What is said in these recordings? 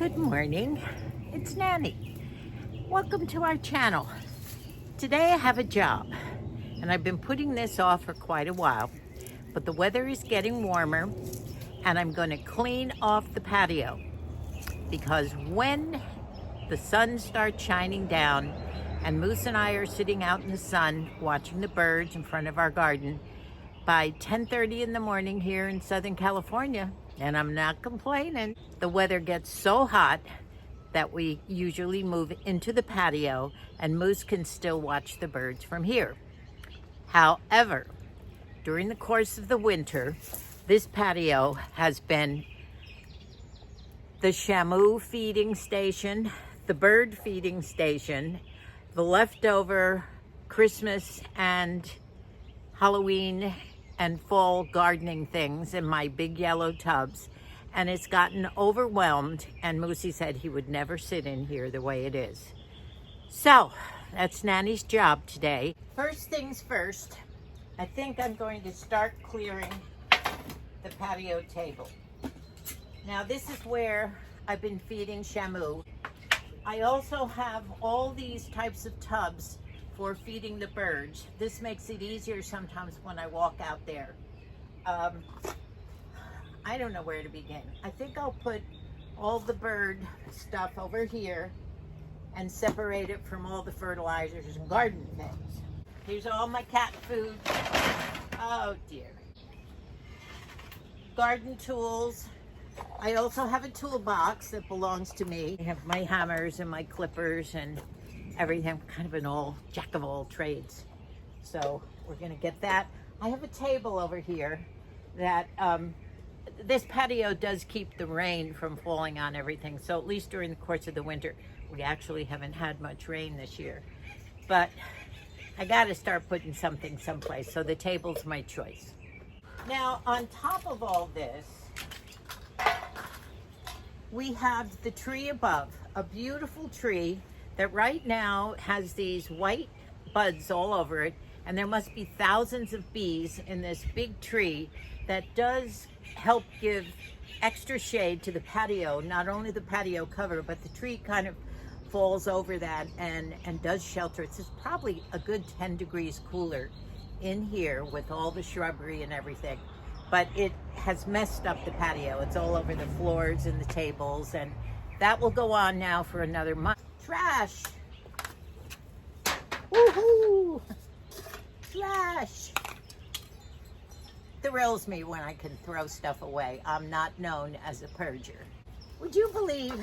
Good morning, it's Nanny. Welcome to our channel. Today I have a job, and I've been putting this off for quite a while, but the weather is getting warmer, and I'm going to clean off the patio, because when the sun starts shining down, and Moose and I are sitting out in the sun watching the birds in front of our garden, by 10:30 in the morning here in Southern California, and I'm not complaining, the weather gets so hot that we usually move into the patio and Moose can still watch the birds from here. However, during the course of the winter, this patio has been the shamu feeding station, the bird feeding station, the leftover Christmas and Halloween and fall gardening things in my big yellow tubs, and it's gotten overwhelmed, and Moosie said he would never sit in here the way it is. So that's Nanny's job today. First things first, I think I'm going to start clearing the patio table. Now this is where I've been feeding shamu. I also have all these types of tubs for feeding the birds. This makes it easier sometimes when I walk out there. I don't know where to begin. I think I'll put all the bird stuff over here and separate it from all the fertilizers and garden things. Here's all my cat food. Oh dear. Garden tools. I also have a toolbox that belongs to me. I have my hammers and my clippers and everything. I'm kind of an jack of all trades. So we're gonna get that. I have a table over here that this patio does keep the rain from falling on everything. So at least during the course of the winter, we actually haven't had much rain this year. But I gotta start putting something someplace. So the table's my choice. Now on top of all this, we have the tree above, a beautiful tree that right now has these white buds all over it, and there must be thousands of bees in this big tree that does help give extra shade to the patio, not only the patio cover, but the tree kind of falls over that and does shelter. It's probably a good 10 degrees cooler in here with all the shrubbery and everything, but it has messed up the patio. It's all over the floors and the tables, and that will go on now for another month. Trash. Woohoo! Trash. Thrills me when I can throw stuff away. I'm not known as a purger. Would you believe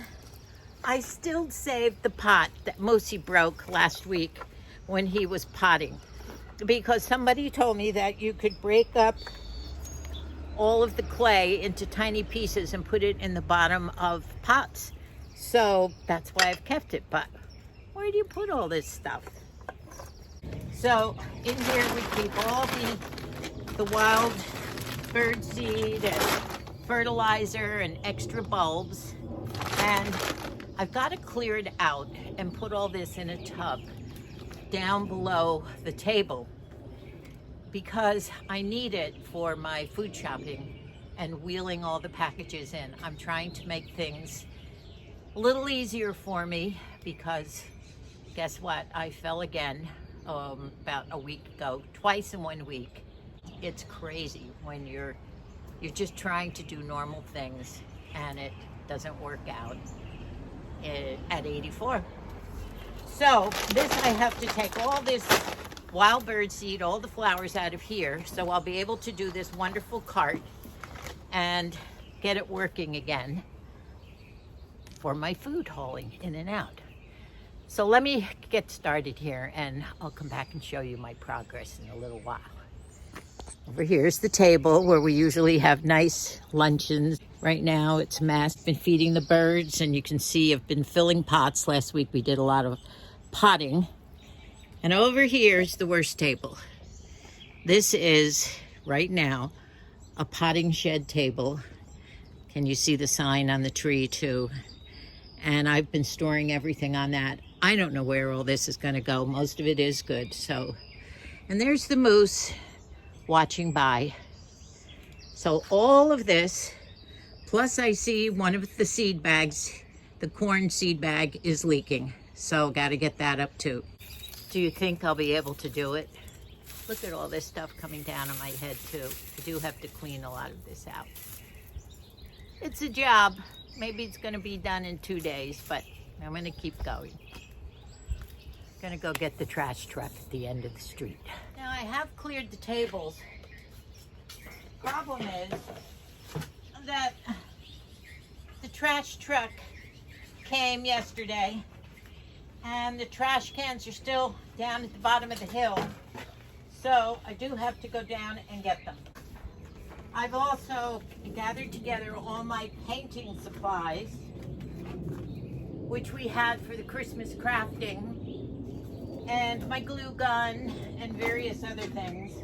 I still saved the pot that Moosie broke last week when he was potting? Because somebody told me that you could break up all of the clay into tiny pieces and put it in the bottom of pots. So that's why I've kept it. But where do you put all this stuff? So in here we keep all the wild bird seed and fertilizer and extra bulbs. And I've got to clear it out and put all this in a tub down below the table, because I need it for my food shopping and wheeling all the packages in. I'm trying to make things a little easier for me, because guess what? I fell again about a week ago, twice in 1 week. It's crazy when you're just trying to do normal things and it doesn't work out at 84. So this, I have to take all this wild bird seed, all the flowers out of here, so I'll be able to do this wonderful cart and get it working again for my food hauling in and out. So let me get started here and I'll come back and show you my progress in a little while. Over here's the table where we usually have nice luncheons. Right now it's masked. Been feeding the birds, and you can see I've been filling pots. Last week we did a lot of potting. And over here is the worst table. This is right now a potting shed table. Can you see the sign on the tree too? And I've been storing everything on that. I don't know where all this is going to go. Most of it is good. So, and there's the moose watching by. So all of this, plus I see one of the seed bags the corn seed bag is leaking. So got to get that up too. Do you think I'll be able to do it? Look at all this stuff coming down on my head too. I do have to clean a lot of this out. It's a job. Maybe it's going to be done in 2 days, but I'm going to keep going. Gonna go get the trash truck at the end of the street. Now I have cleared the tables. Problem is that the trash truck came yesterday and the trash cans are still down at the bottom of the hill. So I do have to go down and get them. I've also gathered together all my painting supplies, which we had for the Christmas crafting, and my glue gun and various other things.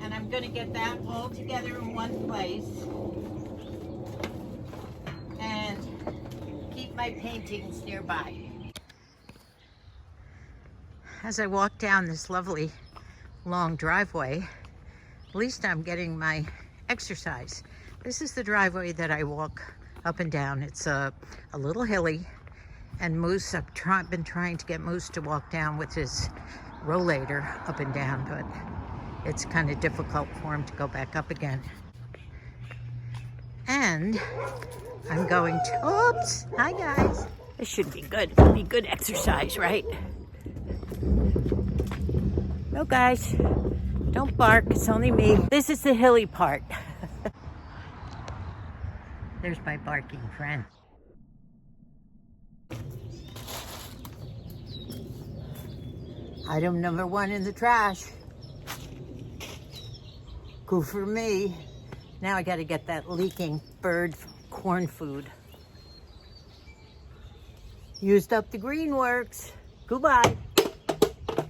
And I'm going to get that all together in one place and keep my paintings nearby. As I walk down this lovely long driveway, at least I'm getting my exercise. This is the driveway that I walk up and down. It's a little hilly. And Moose, I've been trying to get Moose to walk down with his rollator up and down, but it's kind of difficult for him to go back up again. And I'm going to, oops, hi guys. This should be good. It'll be good exercise, right? No guys, don't bark, it's only me. This is the hilly part. There's my barking friend. Item number 1 in the trash. Good for me. Now I got to get that leaking bird corn food. Used up the green works. Goodbye.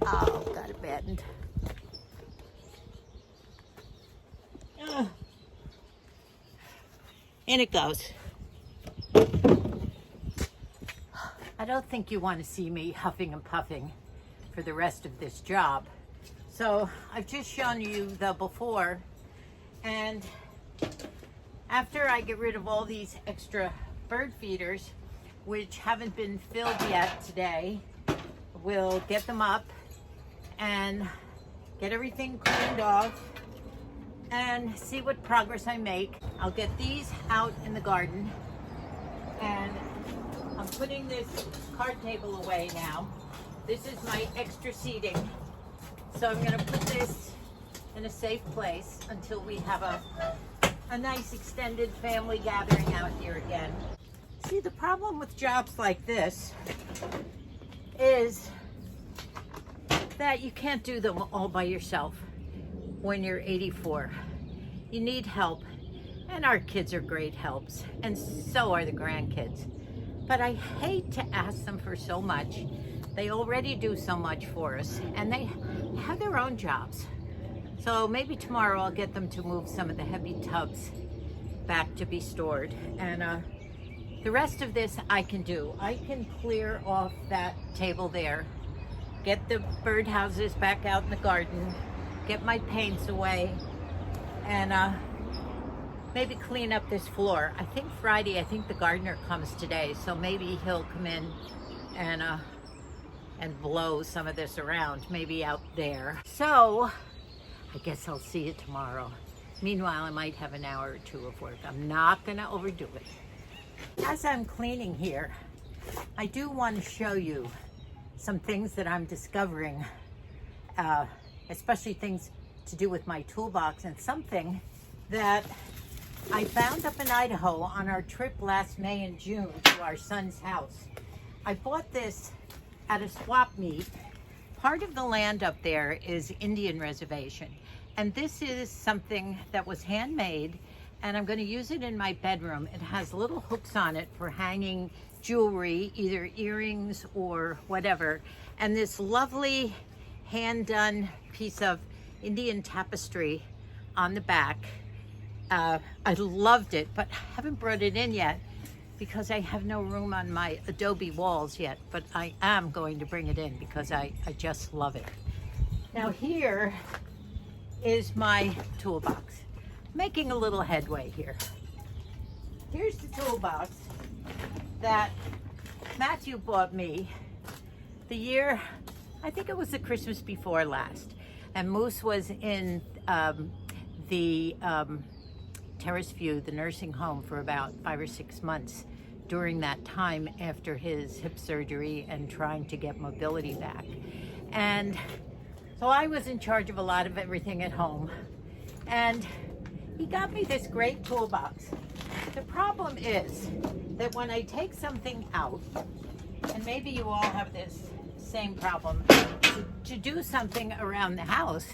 Oh, got it bent. In it goes. I don't think you want to see me huffing and puffing for the rest of this job. So I've just shown you the before, and after I get rid of all these extra bird feeders, which haven't been filled yet today, we'll get them up and get everything cleaned off and see what progress I make. I'll get these out in the garden, and I'm putting this card table away now. This is my extra seating. So I'm gonna put this in a safe place until we have a nice extended family gathering out here again. See, the problem with jobs like this is that you can't do them all by yourself when you're 84. You need help, and our kids are great helps, and so are the grandkids. But I hate to ask them for so much. They already do so much for us, and they have their own jobs. So maybe tomorrow I'll get them to move some of the heavy tubs back to be stored. And the rest of this I can do. I can clear off that table there, get the birdhouses back out in the garden, get my paints away, and maybe clean up this floor. I think Friday, the gardener comes today, so maybe he'll come in and blow some of this around, maybe out there. So I guess I'll see you tomorrow. Meanwhile, I might have an hour or two of work. I'm not gonna overdo it. As I'm cleaning here, I do want to show you some things that I'm discovering, especially things to do with my toolbox, and something that I found up in Idaho on our trip last May and June to our son's house. I bought this at a swap meet. Part of the land up there is Indian reservation, and this is something that was handmade, and I'm going to use it in my bedroom. It has little hooks on it for hanging jewelry, either earrings or whatever, and this lovely hand-done piece of Indian tapestry on the back. I loved it, but haven't brought it in yet because I have no room on my Adobe walls yet, but I am going to bring it in because I just love it. Now here is my toolbox. Making a little headway here. Here's the toolbox that Matthew bought me the year, I think it was the Christmas before last, and Moose was in the Terrace View, the nursing home, for about 5 or 6 months during that time after his hip surgery and trying to get mobility back. And so I was in charge of a lot of everything at home, and he got me this great toolbox. The problem is that when I take something out, and maybe you all have this same problem, to do something around the house,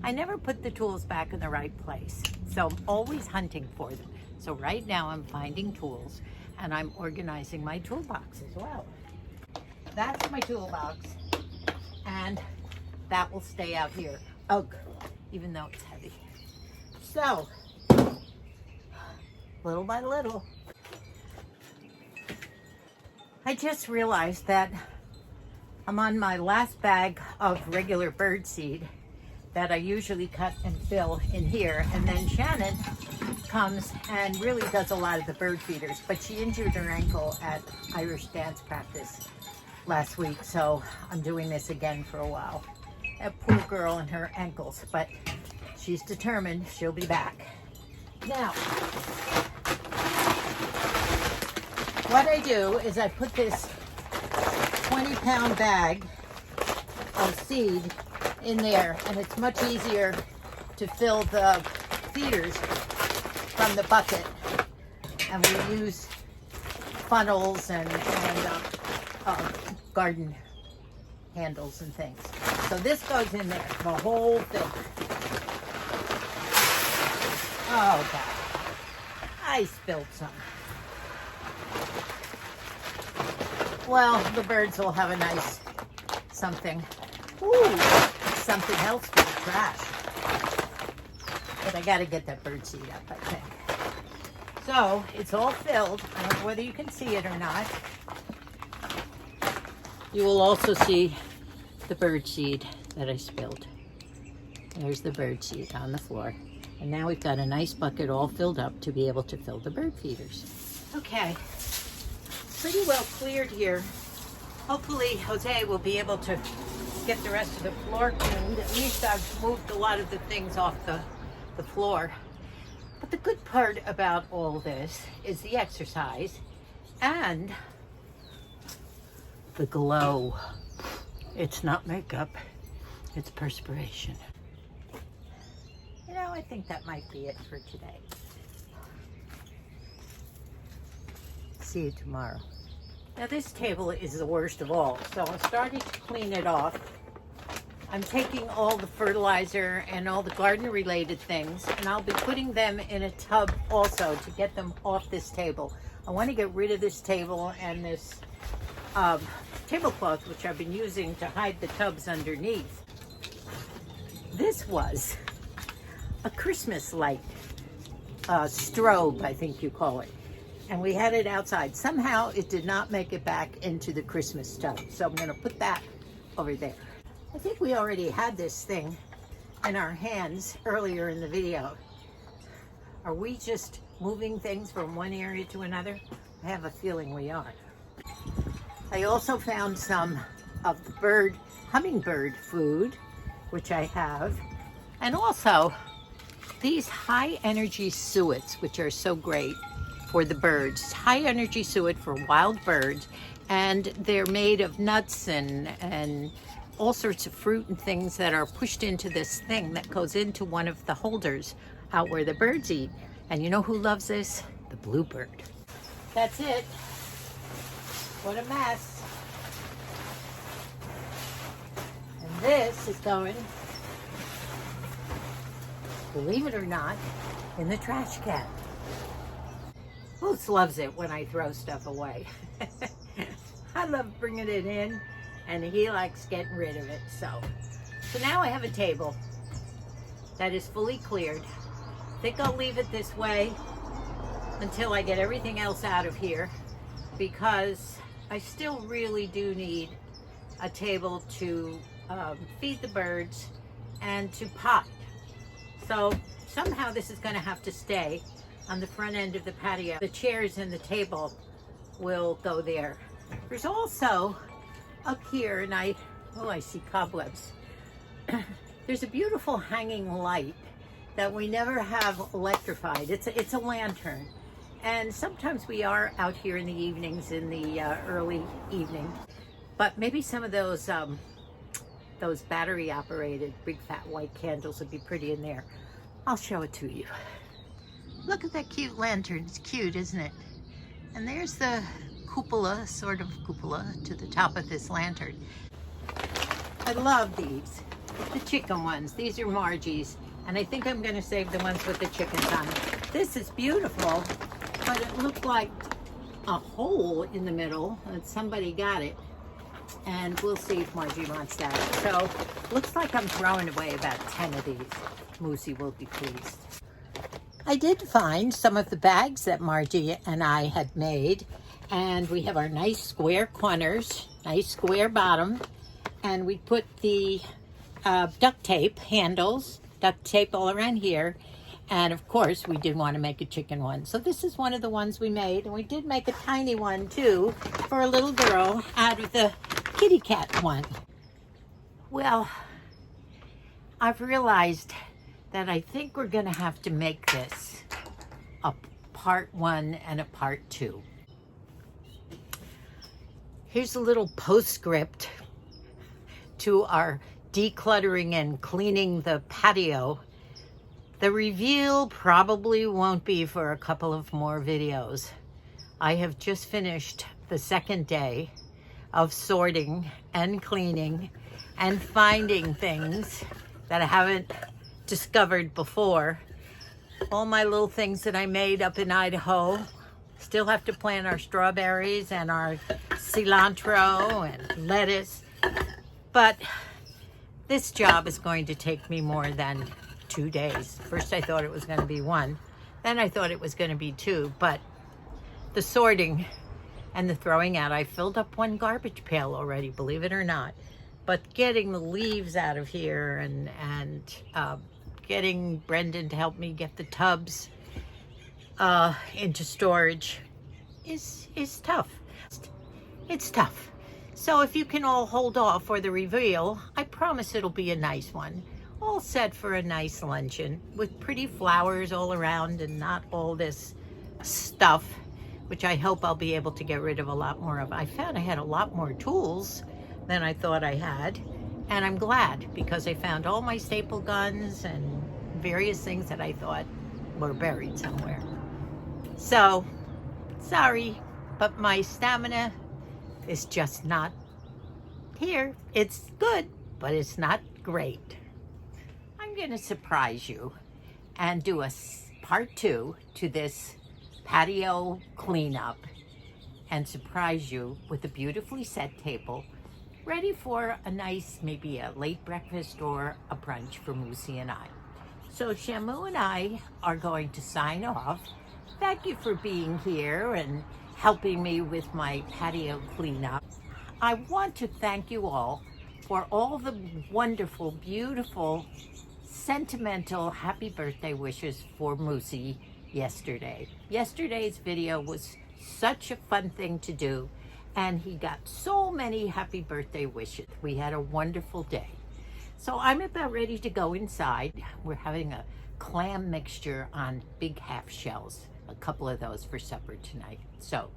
I never put the tools back in the right place. So I'm always hunting for them. So right now I'm finding tools and I'm organizing my toolbox as well. That's my toolbox, and that will stay out here. Ugh, even though it's heavy. So, little by little, I just realized that I'm on my last bag of regular bird seed that I usually cut and fill in here, and then Shannon comes and really does a lot of the bird feeders, but she injured her ankle at Irish dance practice last week, so I'm doing this again for a while. That poor girl and her ankles, but she's determined she'll be back. Now, what I do is I put this 20-pound bag of seed in there, and it's much easier to fill the feeders from the bucket, and we use funnels and garden handles and things. So this goes in there, the whole thing. Oh God, I spilled some. Well, the birds will have a nice something. Ooh, something else for the trash. But I gotta get that bird seed up, I think. So it's all filled. I don't know whether you can see it or not. You will also see the bird seed that I spilled. There's the bird seed on the floor. And now we've got a nice bucket all filled up to be able to fill the bird feeders. Okay, pretty well cleared here. Hopefully Jose will be able to get the rest of the floor cleaned. At least I've moved a lot of the things off the floor. But the good part about all this is the exercise and the glow. It's not makeup, it's perspiration. You know, I think that might be it for today. See you tomorrow. Now this table is the worst of all, so I'm starting to clean it off. I'm taking all the fertilizer and all the garden related things, and I'll be putting them in a tub also to get them off this table. I want to get rid of this table and this tablecloth, which I've been using to hide the tubs underneath. This was a Christmas light, strobe, I think you call it. And we had it outside. Somehow it did not make it back into the Christmas tub. So I'm gonna put that over there. I think we already had this thing in our hands earlier in the video. Are we just moving things from one area to another? I have a feeling we are. I also found some of the hummingbird food, which I have. And also these high energy suets, which are so great for the birds. High energy suet for wild birds, and they're made of nuts and all sorts of fruit and things that are pushed into this thing that goes into one of the holders out where the birds eat. And you know who loves this? The bluebird. That's it. What a mess. And this is going, believe it or not, in the trash can. Moose loves it when I throw stuff away. I love bringing it in, and he likes getting rid of it. So now I have a table that is fully cleared. I think I'll leave it this way until I get everything else out of here, because I still really do need a table to feed the birds and to pot. So somehow this is going to have to stay on the front end of the patio. The chairs and the table will go there. There's also up here, and I see cobwebs. There's a beautiful hanging light that we never have electrified. It's a lantern. And sometimes we are out here in the evenings, in the early evening. But maybe some of those battery operated big fat white candles would be pretty in there. I'll show it to you. Look at that cute lantern. It's cute, isn't it? And there's the cupola, sort of cupola, to the top of this lantern. I love these, the chicken ones. These are Margie's, and I think I'm gonna save the ones with the chickens on it. This is beautiful, but it looked like a hole in the middle, and somebody got it. And we'll see if Margie wants that. So, looks like I'm throwing away about 10 of these. Moosie will be pleased. I did find some of the bags that Margie and I had made, and we have our nice square corners, nice square bottom, and we put the duct tape handles, duct tape all around here, and of course we did want to make a chicken one. So this is one of the ones we made, and we did make a tiny one too for a little girl out of the kitty cat one. Well, I've realized that I think we're gonna have to make this a part 1 and a part 2. Here's a little postscript to our decluttering and cleaning the patio. The reveal probably won't be for a couple of more videos. I have just finished the second day of sorting and cleaning and finding things that I haven't discovered before. All my little things that I made up in Idaho. Still have to plant our strawberries and our cilantro and lettuce. But this job is going to take me more than 2 days. First I thought it was going to be 1. Then I thought it was going to be 2. But the sorting and the throwing out, I filled up 1 garbage pail already, believe it or not. But getting the leaves out of here and getting Brendan to help me get the tubs into storage is tough. It's tough. So if you can all hold off for the reveal, I promise it'll be a nice one. All set for a nice luncheon with pretty flowers all around and not all this stuff, which I hope I'll be able to get rid of a lot more of. I found I had a lot more tools than I thought I had, and I'm glad because I found all my staple guns and various things that I thought were buried somewhere. So, sorry, but my stamina is just not here. It's good, but it's not great. I'm gonna surprise you and do a part 2 to this patio cleanup and surprise you with a beautifully set table ready for a nice, maybe a late breakfast or a brunch for Moosie and I. So Shamu and I are going to sign off. Thank you for being here and helping me with my patio cleanup. I want to thank you all for all the wonderful, beautiful, sentimental happy birthday wishes for Moosie yesterday. Yesterday's video was such a fun thing to do, and he got so many happy birthday wishes. We had a wonderful day. So I'm about ready to go inside. We're having a clam mixture on big half shells, a couple of those for supper tonight. So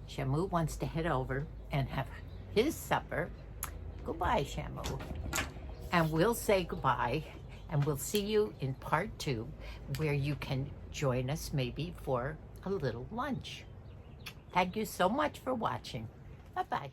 Shamu wants to head over and have his supper. Goodbye, Shamu. And we'll say goodbye, and we'll see you in part 2, where you can join us maybe for a little lunch. Thank you so much for watching. Bye-bye.